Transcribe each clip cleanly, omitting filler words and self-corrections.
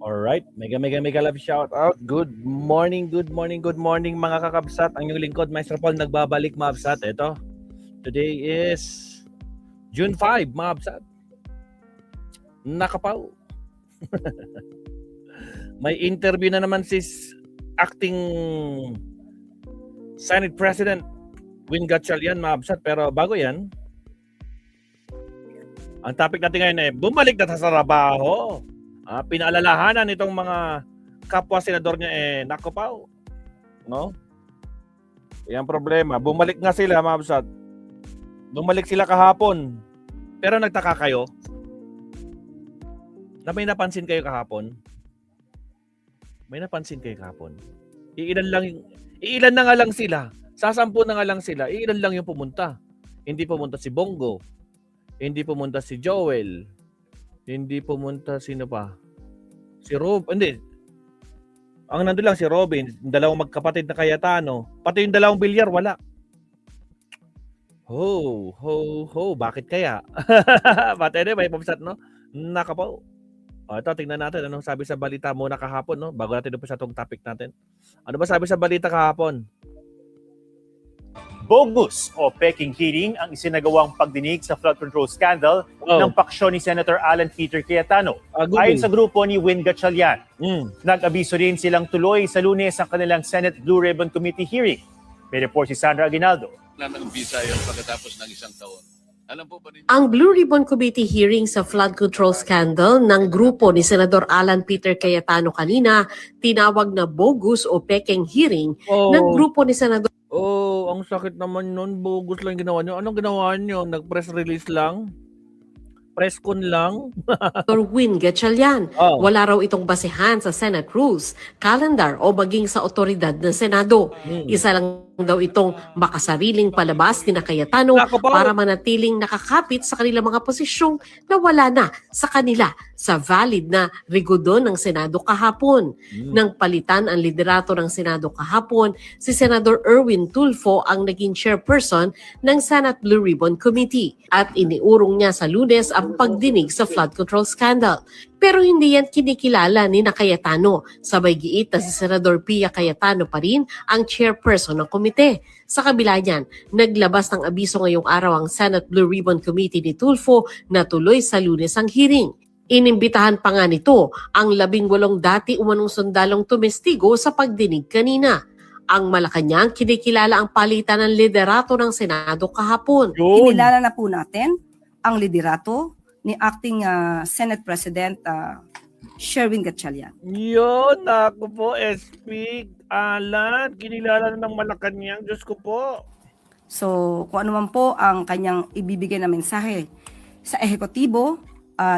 Alright, mega love shout out. Good morning mga kakabsat. Ang inyong lingkod, Maestro Paul, nagbabalik mga absat. Ito, today is June 5 mga absat. Nakapaw. May interview na naman si acting Senate President Win Gatchalian mga absat. Pero bago yan, ang topic natin ngayon ay bumalik na sa trabaho. Pinaalalahanan itong mga kapwa senador niya nakopaw. No? Yan problema. Bumalik nga sila, mga absat. Bumalik sila kahapon. Pero nagtaka kayo? Na may napansin kayo kahapon? May napansin kayo kahapon? Iilan na nga lang sila. Sasampu na nga lang sila. Iilan lang yung pumunta. Hindi pumunta si Bongo. Hindi pumunta si Joel. Hindi pumunta sino pa? Si Rob. Hindi. Ang nandun lang si Robin. Yung dalawang magkapatid na Cayetano. Pati yung dalawang bilyar, wala. Ho. Bakit kaya? But anyway, pamsat, no? Nakapaw. Ito, tingnan natin. Anong sabi sa balita muna kahapon, no? Bago natin sa itong topic natin. Ano ba sabi sa balita kahapon? Bogus o peking hearing ang isinagawang pagdinig sa flood control scandal ng paksyon ni Senator Alan Peter Cayetano. Ayon sa grupo ni Win Gatchalian, nag-abiso rin silang tuloy sa Lunes ang kanilang Senate Blue Ribbon Committee hearing. May report si Sandra Aguinaldo. Nag-umpisa yan pagkatapos ng isang taon. Alam po ba ninyo? Ang Blue Ribbon Committee hearing sa flood control scandal ng grupo ni Senador Alan Peter Cayetano kanina, tinawag na bogus o peking hearing ng grupo ni Senador Ang sakit naman nun. Bogus lang ginawa nyo. Anong ginawa nyo? Nag-press release lang? Press con lang? Win Gatchalian. Wala raw itong basehan sa Senate rules, calendar o maging sa otoridad ng Senado. Isa lang daw itong makasariling palabas ni Cayetano para manatiling nakakapit sa kanilang mga posisyong na wala na sa kanila sa valid na rigodon ng Senado kahapon. Nang palitan ang liderato ng Senado kahapon, si Senador Erwin Tulfo ang naging chairperson ng Senate Blue Ribbon Committee at iniurong niya sa Lunes ang pagdinig sa flood control scandal. Pero hindi yan kinikilala ni Cayetano. Sabay giit na si Senador Pia Cayetano pa rin ang chairperson ng komite. Sa kabila niyan, naglabas ng abiso ngayong araw ang Senate Blue Ribbon Committee ni Tulfo na tuloy sa Lunes ang hearing. Inimbitahan pa nga nito ang 18 dati umanong sundalong tumestigo sa pagdinig kanina. Ang Malacanang kinikilala ang palitan ng liderato ng Senado kahapon. Kinilala na po natin ang liderato ni acting Senate President Sherwin Gatchalian. Yun, ako po, SP Alan, kinilala na ng Malacanang. Diyos ko po. So, kung ano man po ang kanyang ibibigay na mensahe sa ehekutibo,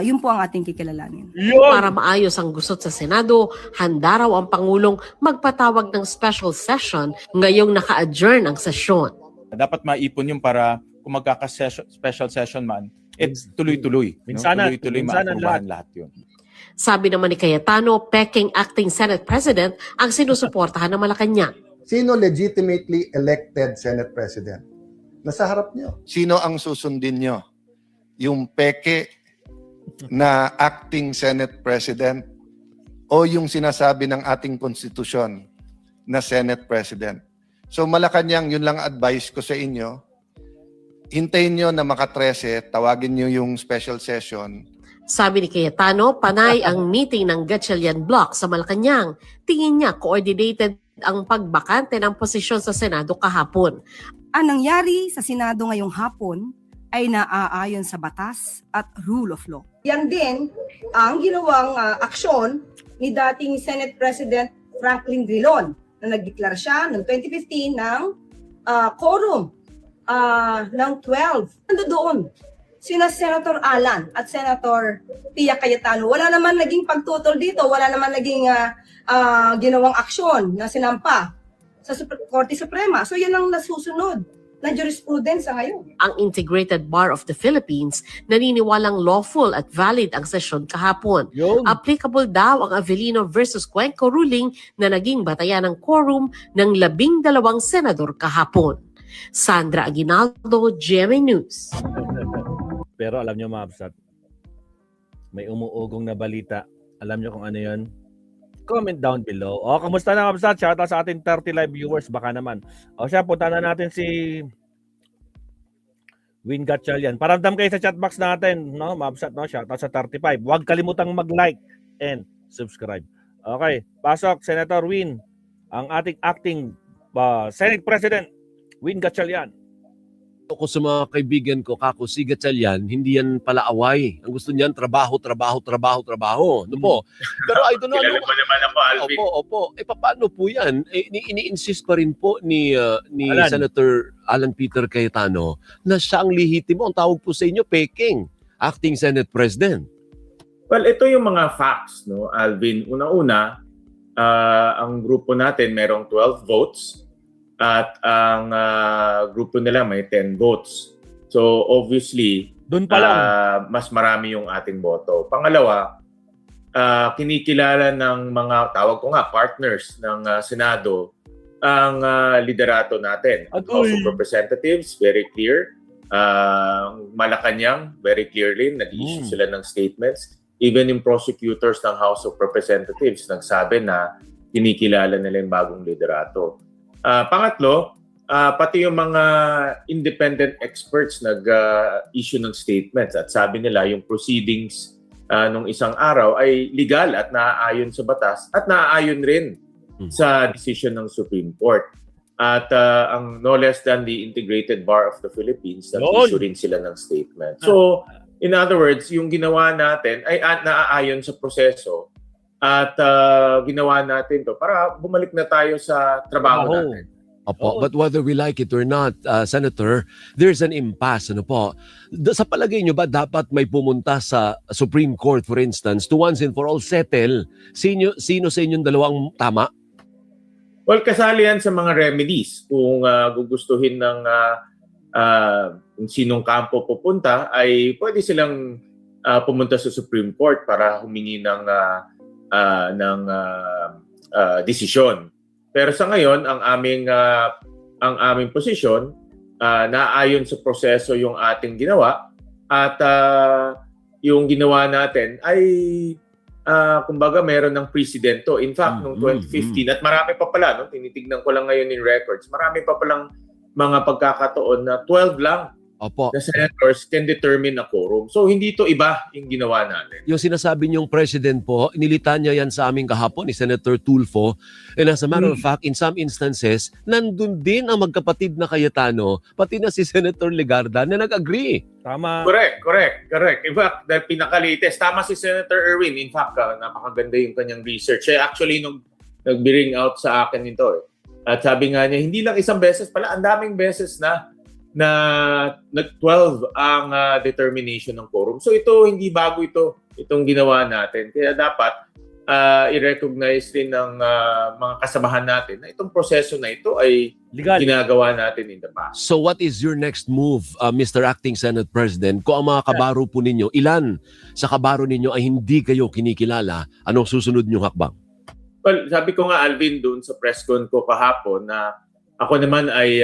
yun po ang ating kikilalanin. Para maayos ang gusot sa Senado, handa raw ang Pangulong magpatawag ng special session ngayong naka-adjourn ang sesyon. Dapat maipon yung para kung magkaka-special session man, it's tuloy-tuloy. Minsanan, Tuloy-tuloy maaprubahan lahat yun. Sabi naman ni Cayetano, peking acting Senate President ang sinusuportahan ng Malacanang. Sino legitimately elected Senate President? Nasa harap nyo. Sino ang susundin nyo? Yung peke na acting Senate President o yung sinasabi ng ating konstitusyon na Senate President? So Malacanang, yun lang advice ko sa inyo. Hintayin nyo na maka-13, tawagin nyo yung special session. Sabi ni Cayetano, panay ang meeting ng Gatchalian Block sa Malacanang. Tingin niya coordinated ang pagbakante ng posisyon sa Senado kahapon. Ang nangyari sa Senado ngayong hapon ay naaayon sa batas at rule of law. Yan din ang ginawang aksyon ni dating Senate President Franklin Drilon na nagdeklara siya noong 2015 ng quorum ng 12. Nando doon sina Senator Alan at Senator Pia Cayetano. Wala naman naging pagtutol dito, wala naman naging ginawang aksyon na sinampa sa Korte Suprema. So yan ang nasusunod na jurisprudence ngayon. Ang Integrated Bar of the Philippines naniniwalang lawful at valid ang sesyon kahapon. Applicable daw ang Avellino versus Cuenco ruling na naging batayan ng quorum ng 12 senador kahapon. Sandra Aguinaldo, GMA News. Pero alam nyo mga absat, may umuugong na balita Alam nyo kung ano yun? Comment down below. O, kamusta na kapsat? Shoutout sa ating 30 live viewers. Baka naman. O siya, punta na natin si Win Gatchalian. Paramdam kayo sa chatbox natin. No? Mabsat, no? Shoutout sa 35. Huwag kalimutang mag-like and subscribe. Okay. Pasok, Senator Win. Ang ating acting Senate President, Win Gatchalian. Ako sa mga kaibigan ko, kako si Gatchalian, hindi yan pala away. Ang gusto niyan, trabaho. Ano po? Pero I don't know. Kilala mo naman ako, Alvin. Opo. Paano po yan? Ini-insist pa rin po ni Alan. Senator Alan Peter Cayetano na siya ang lihitimo. Ang tawag po sa inyo, Peking, acting Senate President. Well, ito yung mga facts, no, Alvin. Una-una, ang grupo natin merong 12 votes. At ang grupo nila may 10 votes. So obviously, Doon pa lang. mas marami yung ating boto. Pangalawa, kinikilala ng mga, tawag ko nga, partners ng Senado ang liderato natin. House of Representatives, very clear. Malacanang, very clearly, nag-issue sila ng statements. Even yung prosecutors ng House of Representatives nagsabi na kinikilala nila yung bagong liderato. Pangatlo, pati yung mga independent experts nag-issue ng statements at sabi nila yung proceedings nung isang araw ay legal at naaayon sa batas at naaayon rin sa decision ng Supreme Court. At ang no less than the Integrated Bar of the Philippines, nag-issue rin sila ng statement. So, in other words, yung ginawa natin ay naaayon sa proseso. At ginawa natin to para bumalik na tayo sa trabaho natin. Opo, but whether we like it or not, Senator, there's an impasse. Ano po? Sa palagay nyo ba dapat may pumunta sa Supreme Court, for instance, to once and for all settle? Sino sa inyong dalawang tama? Well, kasali yan sa mga remedies. Kung gugustuhin ng kung sinong kampo pupunta, ay pwede silang pumunta sa Supreme Court para humingi ng desisyon. Pero sa ngayon, ang aming posisyon, naayon sa proseso yung ating ginawa at yung ginawa natin ay kumbaga meron ng presidento. In fact, noong 2015 at marami pa pala, no, tinitignan ko lang ngayon in records, marami pa palang mga pagkakataon na 12 lang the senators can determine a quorum. So hindi ito iba yung ginawa natin. Yung sinasabi niyong president po, inilitan niya yan sa aming kahapon ni Senator Tulfo. And as a matter of fact, in some instances, nandun din ang magkapatid na Cayetano, pati na si Senator Legarda na nag-agree. Tama. Correct. In fact, dahil pinaka-latest, tama si Senator Erwin. In fact, napakaganda yung kanyang research. Actually, nung nag-bring out sa akin ito. At sabi nga niya, hindi lang isang beses pala, ang daming beses na 12 ang determination ng quorum. So ito, hindi bago itong ginawa natin. Kaya dapat i-recognize din ng mga kasamahan natin na itong proseso na ito ay legal. Ginagawa natin in the past. So what is your next move, Mr. Acting Senate President? Kung ang mga kabaro po ninyo, ilan sa kabaro ninyo ay hindi kayo kinikilala, anong susunod niyong hakbang? Well, sabi ko nga, Alvin, doon sa press con ko kahapon na ako naman ay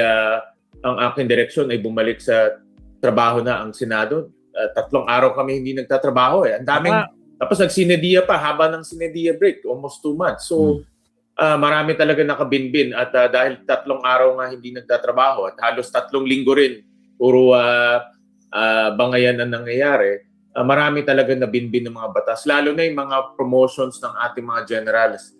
ang aking direksyon ay bumalik sa trabaho na ang Senado. 3 araw kami hindi nagtatrabaho. Ang daming, tapos nagsinedia pa, haba ng sinedia break, almost 2 months. So, marami talaga nakabinbin. At dahil 3 araw nga hindi nagtatrabaho at halos 3 linggo rin, puro bangayan ang nangyayari, marami talaga nabinbin ng mga batas. Lalo na yung mga promotions ng ating mga generals.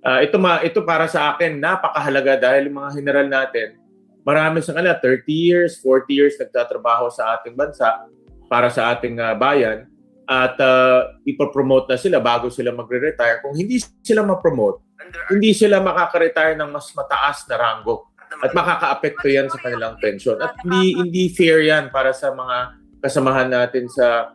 Ito para sa akin, napakahalaga dahil yung mga general natin, marami sa kanila, 30 years, 40 years nagtatrabaho sa ating bansa para sa ating bayan at ipopromote na sila bago sila magre-retire. Kung hindi sila ma-promote, hindi sila makaka-retire ng mas mataas na ranggo at makaka-apekto yan sa kanilang pension. At hindi fair yan para sa mga kasamahan natin sa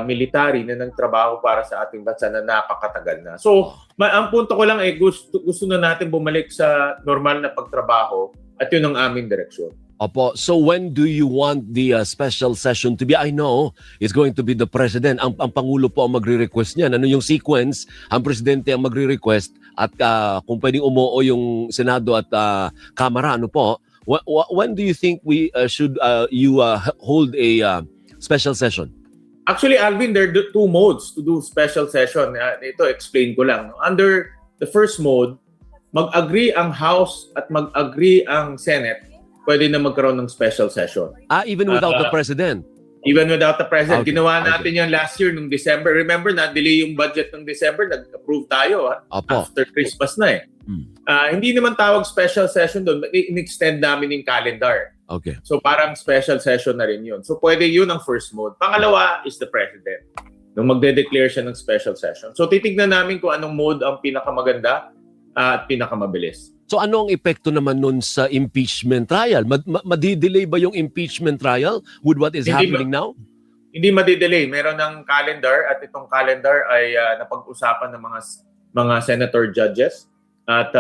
military na nagtrabaho para sa ating bansa na napakatagal na. So, ang punto ko lang ay gusto na natin bumalik sa normal na pagtrabaho. At yun ang aming direksyon. Opo, so when do you want the special session to be? I know it's going to be the President. Ang Pangulo po ang magre-request niyan. Ano yung sequence? Ang Presidente ang magre-request at kung pwedeng umuo yung Senado at Kamara, ano po? When do you think we should hold a special session? Actually, Alvin, there are two modes to do special session. Ito, explain ko lang. Under the first mode, mag-agree ang House at mag-agree ang Senate, pwede na magkaroon ng special session. Even without the President? Even without the President. Okay. Ginawa natin yan last year nung December. Remember, na-delay yung budget ng December, nag-approve tayo after Christmas na eh. Hindi naman tawag special session doon, in-extend namin yung calendar. Okay. So parang special session na rin yun. So pwede yun ang first mode. Pangalawa is the President. Nung magde-declare siya ng special session. So titignan namin kung anong mode ang pinakamaganda at pinakamabilis. So ano ang epekto naman nun sa impeachment trial? Madi-delay ba yung impeachment trial with what is happening now? Hindi madi-delay. Meron ng calendar at itong calendar ay napag-usapan ng mga senator judges. At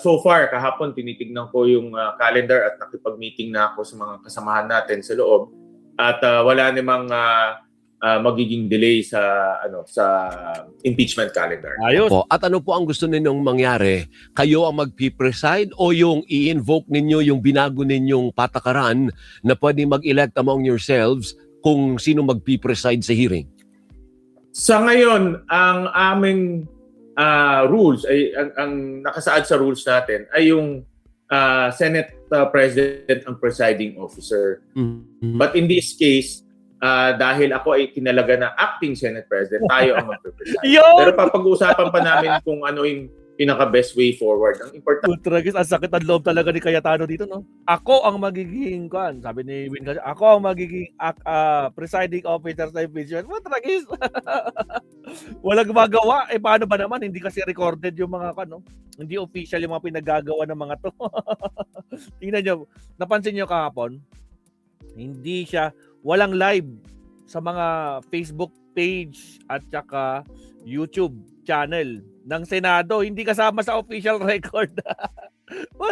so far, kahapon tinitignan ko yung calendar at nakipag-meeting na ako sa mga kasamahan natin sa loob. At wala namang magiging delay sa impeachment calendar. Ayos. At ano po ang gusto ninyong mangyari? Kayo ang mag-preside o yung i-invoke ninyo yung binago ninyong patakaran na pwede mag-elect among yourselves kung sino mag-preside sa hearing? Sa ngayon, ang aming rules ay ang nakasaad sa rules natin ay yung Senate President ang presiding officer. Mm-hmm. But in this case, dahil ako ay tinalaga na acting Senate President, tayo ang magpe-preside. Pero papag-uusapan pa namin kung ano yung pinaka-best way forward. Ang important. Tragis, ang sakit ang loob talaga ni Cayetano dito, no? Ako ang magiging, sabi ni Win, ako ang magiging presiding officer sa impeachment. Tragis. Walang gumagawa. Paano ba naman? Hindi kasi recorded yung mga, hindi official yung mga pinagagawa ng mga to. Tingnan nyo, napansin nyo kahapon, walang live sa mga Facebook page at saka YouTube channel ng Senado, hindi kasama sa official record.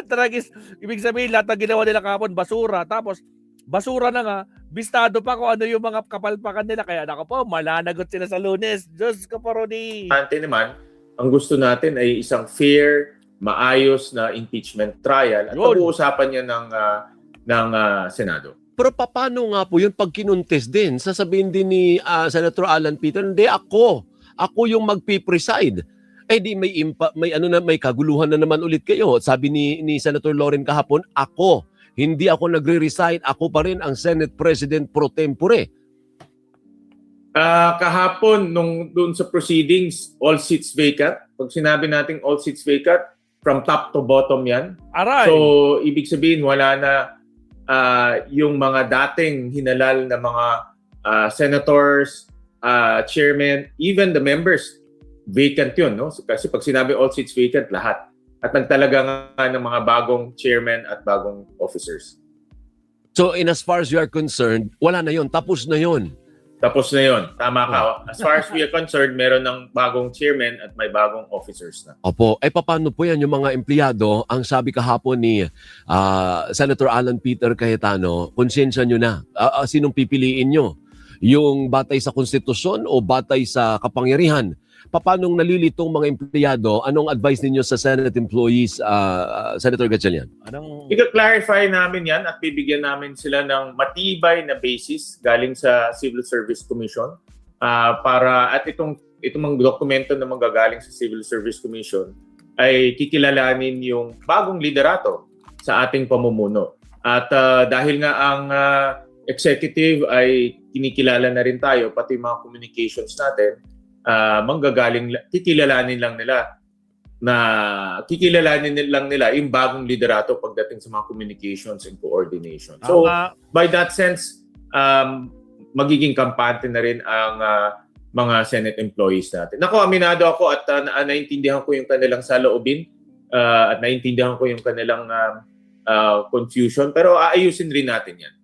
Tragis. Ibig sabihin, lahat ng ginawa nila kahapon, basura. Tapos, basura na nga, bistado pa kung ano yung mga kapalpakan nila. Kaya nako po, malanagot sila sa Lunes. Diyos ko po, Rudy. Naman, ang gusto natin ay isang fair, maayos na impeachment trial at pag-uusapan niya ng Senado. Pero paano nga po yun pag kinuntes din? Sasabihin din ni Senator Alan Peter, hindi ako yung magpipreside. Di may kaguluhan na naman ulit kayo. Sabi ni Senator Loren kahapon, hindi ako nagre-resign, ako pa rin ang Senate President pro tempore. Kahapon doon sa proceedings, all seats vacant. Pag sinabi nating all seats vacant, from top to bottom 'yan. Aray. So ibig sabihin wala na yung mga dating hinalal na mga senators, chairman, even the members, vacant yun, no? Kasi pag sinabi all seats vacant, lahat. At nagtalaga nga ng mga bagong chairman at bagong officers. So in as far as you are concerned, wala na yun, tapos na yun. Tapos na yun, tama ka. As far as we are concerned, meron ng bagong chairman at may bagong officers na. Opo, paano po yan yung mga empleyado? Ang sabi kahapon ni Senator Alan Peter Cayetano, konsensya nyo na, sinong pipiliin nyo? Yung batay sa konstitusyon o batay sa kapangyarihan? Paano nalilitong mga empleyado? Anong advice ninyo sa Senate employees, Senator Gatchalian? I-clarify namin yan at bibigyan namin sila ng matibay na basis galing sa Civil Service Commission at itong mga dokumento na manggagaling sa Civil Service Commission ay kikilalanin yung bagong liderato sa ating pamumuno. At dahil nga ang executive ay kinikilala na rin tayo, pati mga communications natin, kikilalanin lang nila yung bagong liderato pagdating sa mga communications and coordination. So, by that sense, magiging kampante na rin ang mga Senate employees natin. Aminado ako at naintindihan ko yung kanilang saloobin at naintindihan ko yung kanilang confusion, pero aayusin rin natin yan.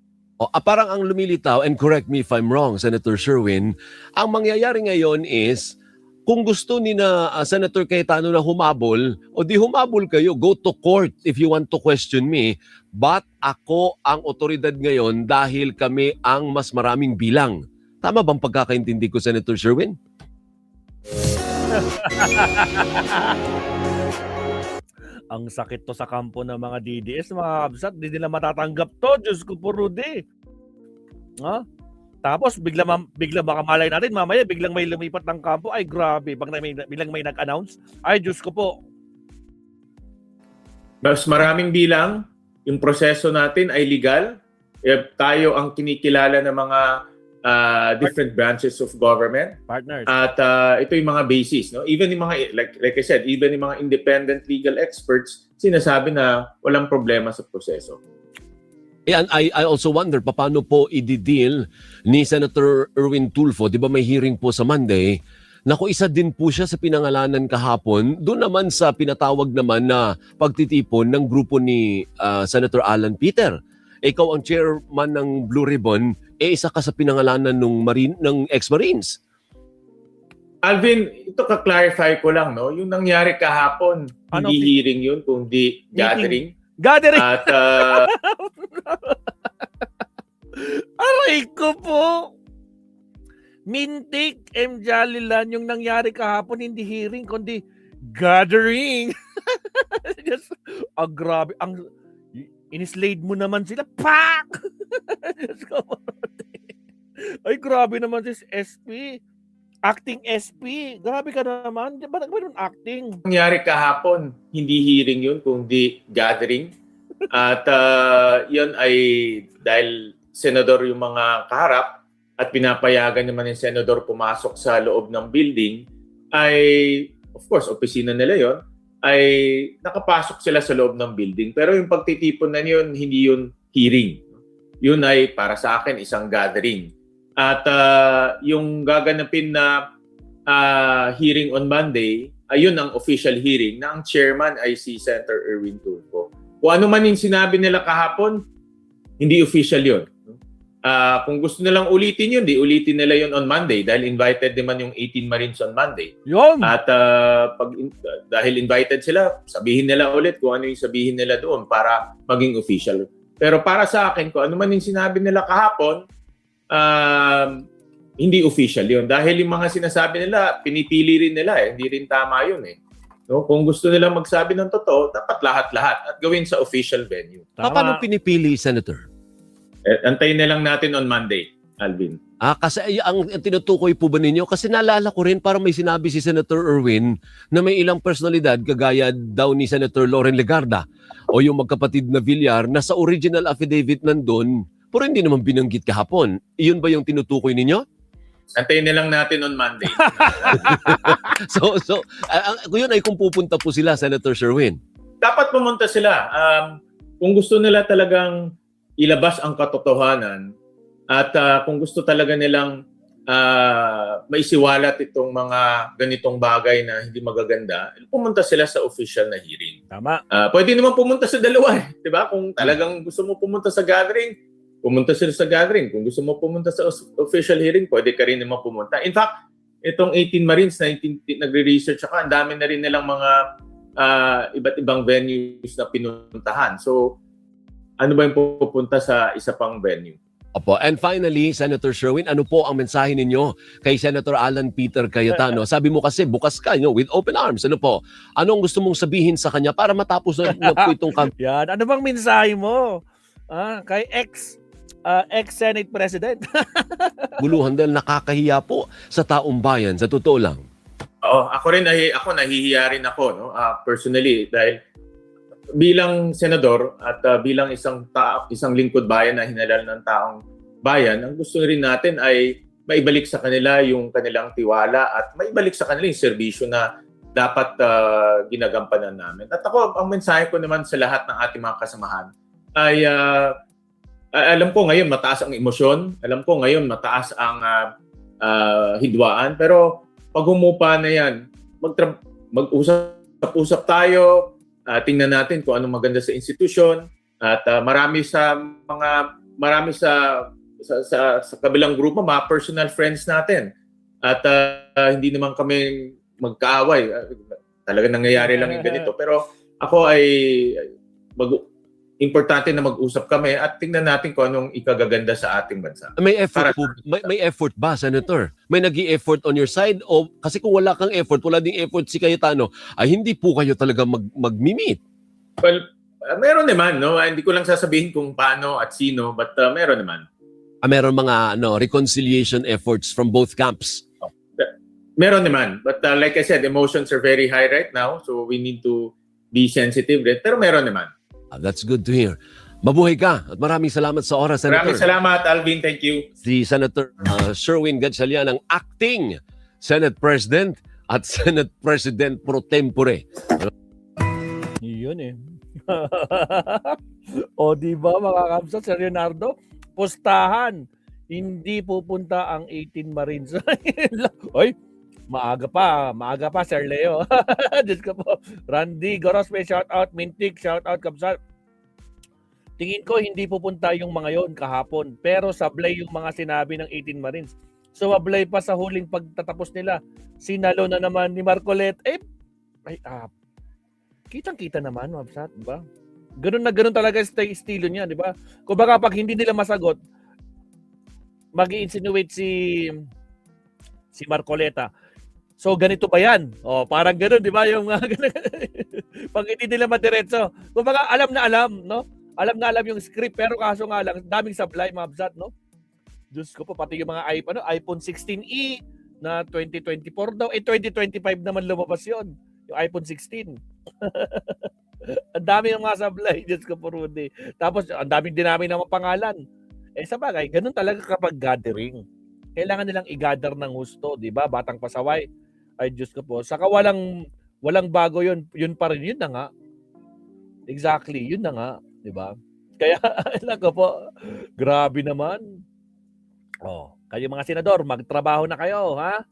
Parang ang lumilitaw, and correct me if I'm wrong, Senator Sherwin, ang mangyayari ngayon is, kung gusto ni Senator Cayetano na humabol, o di humabol kayo, go to court if you want to question me, but ako ang otoridad ngayon dahil kami ang mas maraming bilang. Tama bang pagkakaintindi ko, Senator Sherwin? Ang sakit to sa kampo ng mga DDS, mga kabsat. Hindi nila matatanggap to. Diyos ko po, Rudy. Tapos bigla baka malay natin mamaya biglang may lumipat ng kampo. Ay grabe, biglang may nag-announce. Ay Diyos ko po. Mas maraming bilang, yung proseso natin ay legal. Tayo ang kinikilala ng mga different branches of government. Partners. At ito yung mga basis, no? Even yung mga like I said, even yung mga independent legal experts sinasabi na walang problema sa proseso. And I also wonder paano po i-deal ni Senator Erwin Tulfo, 'di ba may hearing po sa Monday? Naku, isa din po siya sa pinangalanan kahapon, doon naman sa pinatawag naman na pagtitipon ng grupo ni Senator Alan Peter. Ikaw ang chairman ng Blue Ribbon, isa ka sa pinangalanan ng ex-Marines. Alvin, ito ka-clarify ko lang, no? Yung nangyari kahapon, hindi hearing yun, kundi gathering. Gathering! At aray ko po! Mintik, M. Jalilan, yung nangyari kahapon, hindi hearing, kundi gathering. Just, grabe. Inislade mo naman sila. Pak! Ay, grabe naman si SP. Acting SP. Grabe ka naman. Ba't ba nun acting? nangyari kahapon, hindi hearing yun, kundi gathering. At yun ay dahil senador yung mga kaharap at pinapayagan naman yung senador pumasok sa loob ng building, ay, of course, opisina nila yon, ay nakapasok sila sa loob ng building. Pero yung pagtitipon na yun, hindi yun hearing. Yun ay para sa akin isang gathering. At yung gaganapin na hearing on Monday, ayun ang official hearing na ang chairman ay si Senator Erwin Tulfo. Kung ano man yung sinabi nila kahapon, hindi official yun. Kung gusto nilang ulitin yun, di ulitin nila yun on Monday dahil invited naman yung 18 Marines on Monday. Yun! At dahil invited sila, sabihin nila ulit kung ano yung sabihin nila doon para maging official. Pero para sa akin, kung ano man yung sinabi nila kahapon, hindi official yun. Dahil yung mga sinasabi nila, pinipili rin nila eh. Hindi rin tama yun eh. No? Kung gusto nila magsabi ng totoo, dapat lahat-lahat at gawin sa official venue. Paano pinipili, Senator? Antayin na lang natin on Monday, Alvin. Kasi ang tinutukoy po ba ninyo? Kasi naalala ko rin parang may sinabi si Senator Erwin na may ilang personalidad kagaya daw ni Senator Loren Legarda o yung magkapatid na Villar na sa original affidavit nandun pero hindi naman binanggit kahapon. Iyon ba yung tinutukoy ninyo? Antayin na lang natin on Monday. so yun ay kung pupunta po sila, Senator Sherwin. Dapat pumunta sila. Kung gusto nila talagang ilabas ang katotohanan at kung gusto talaga nilang maisiwalat itong mga ganitong bagay na hindi magaganda, pumunta sila sa official na hearing. Tama. Pwede naman pumunta sa dalawa, di ba? Kung talagang gusto mo pumunta sa gathering, pumunta sila sa gathering. Kung gusto mo pumunta sa official hearing, pwede ka rin naman pumunta. In fact, itong 18 Marines na nagre-research ako, ang dami na rin nilang mga iba't ibang venues na pinuntahan. So, ano ba yung pupunta sa isa pang venue? Opo. And finally, Senator Sherwin, ano po ang mensahe ninyo kay Senator Alan Peter Cayetano? Sabi mo kasi bukas ka, with open arms. Ano po? Ano ang gusto mong sabihin sa kanya para matapos na po itong Yan. Ano bang mensahe mo? Kay ex-Senate President? guluhan dahil nakakahiya po sa taong bayan, sa totoo lang. Ako nahihiya rin ako, no? Personally, dahil bilang senador at bilang isang lingkod bayan na hinalal ng taong bayan, ang gusto rin natin ay maibalik sa kanila yung kanilang tiwala at maibalik sa kanila yung serbisyo na dapat ginagampanan namin. At ako, ang mensahe ko naman sa lahat ng ating mga kasamahan ay alam ko ngayon mataas ang emosyon, alam ko ngayon mataas ang hidwaan, pero pag humupa na yan, mag-usap tayo, tingnan natin kung anong maganda sa institusyon at marami sa kabilang grupo mga personal friends natin at hindi naman kami magkaaway. Talaga nangyayari lang yung ganito, pero ako ay importante na mag-usap kami at tingnan natin kung anong ikagaganda sa ating bansa. May effort ba, Senator? May nag-i-effort on your side? O kasi kung wala kang effort, wala ding effort si Cayetano, ay hindi po kayo talaga mag-meet? Well, meron naman, no? Hindi ko lang sasabihin kung paano at sino, but meron naman. Meron mga reconciliation efforts from both camps. Meron naman. But like I said, emotions are very high right now. So we need to be sensitive rin. Pero meron naman. That's good to hear. Mabuhay ka at maraming salamat sa oras, Senator. Maraming salamat, Alvin. Thank you. Si Senator Sherwin Gatchalian, ang acting Senate President at Senate President pro tempore. Yun eh. O di ba mga kamsat, Sir Leonardo? Pustahan. Hindi pupunta ang 18 Marines. Oy, maaga pa, Sir Leo. Diyos ko po. Randy Gorospe, shout out. Mintik, shout out, kamsat. Tingin ko hindi pupunta yung mga yon kahapon. Pero sablay yung mga sinabi ng 18 Marines. So sablay pa sa huling pagtatapos nila. Sinalo na naman ni Marcolet. Kitang-kita naman, Mabsat, di ba? Ganun na ganun talaga estilo niya, di ba? Kung baka pag hindi nila masagot, mag-i-insinuate si Marcoleta. So ganito ba yan? O, parang ganun, di ba? Yung pag hindi nila madiretso. Kung baka alam na alam, no? Alam na alam yung script, pero kaso nga lang, daming supply, Mabsat, no? Diyos ko po, pati yung mga iPhone 16e na 2024 daw. 2025 naman lumabas yon, yung iPhone 16. Ang dami ng mga supply, Diyos ko po, Rudy. Tapos, ang daming dinami ng mga pangalan. Sa bagay, ganun talaga kapag gathering. Kailangan nilang i-gather ng gusto, di ba? Batang pasaway. Ay, Diyos ko po. Saka walang bago yun. Yun pa rin, yun na nga. Exactly, yun na nga. Di ba? Kaya, nako po, grabe naman. Kayo mga senador, magtrabaho na kayo, ha?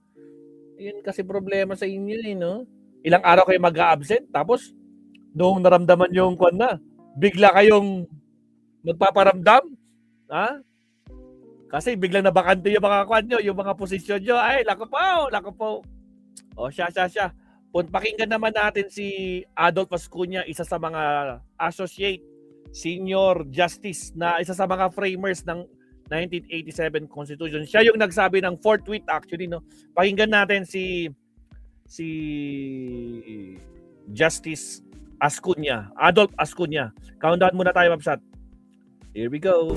Yun kasi problema sa inyo, no? Ilang araw kayo mag-a-absent, tapos, noong naramdaman yung kwan na, bigla kayong magpaparamdam, ha? Kasi biglang nabakante yung mga kwan nyo, yung mga posisyon nyo. Ay, lako po. Siya. Pakinggan naman natin si Adolf Ascuña, isa sa mga associate senior justice na isa sa mga framers ng 1987 Constitution. Siya yung nagsabi ng fourth tweet actually, no. Pakinggan natin si Justice Ascuña, Adolf Ascuña. Countdown muna tayo, Mabsat. Here we go.